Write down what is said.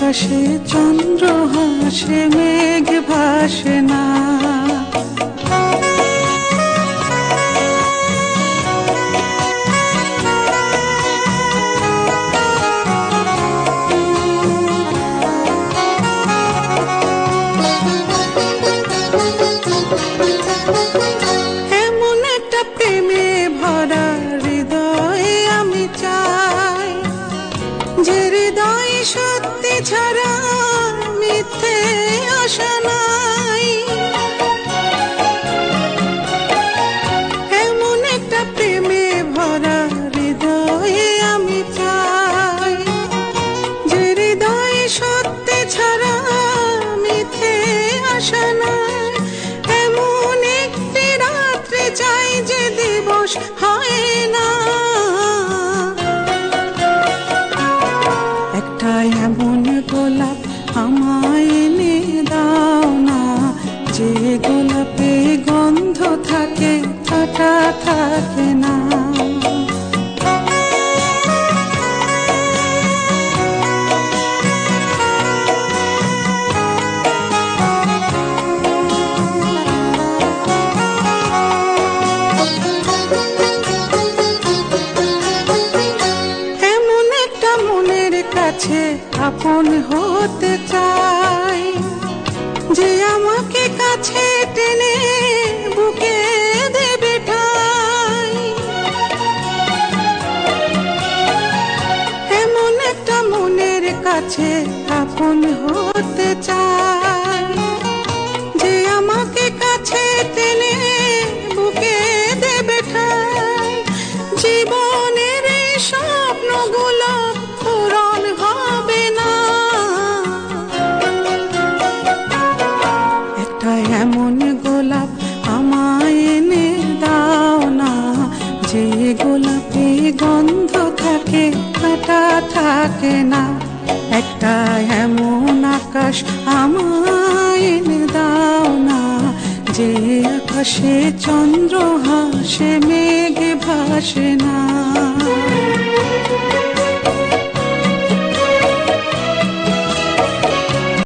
আকাশে চন্দ্র হাসে মেঘ ভাসে না। এমন একটা প্রেমে ভরা হৃদয়ে আমি চাই, যে হৃদয় সত্যি ছাড়া মিথ্যে আশা নাই। এমন একটা প্রেমে ভরা হৃদয়ে আমি চাই, যে হৃদয় সত্যি ছাড়া মিথ্যে আশা নাই। এমন একটি রাত্রি চাই যে দিবস হয় না। একটা এমন গোলাপ আমায় এনে দাও না, যে গোলাপে গন্ধ থাকে কাঁটা থাকে না। কাছে আপন হতে চাই, যে আমাকে কাছে টেনে বুকে দেবে ঠাই। এমন একটা মনের কাছে আপন হতে চাই, যে আমাকে কাছে টেনে বুকে দেবে ঠাই। জীবনের এই স্বপ্নগুলো পূরণ হবে না। একটা এমন গোলাপ আমায় এনে দাও না, যে গোলাপে গন্ধ থাকে কাঁটা থাকে না। একটা এমন আকাশ আমায় এনে দাও না, যে আকাশে চন্দ্র হাসে মেঘ ভাসে না।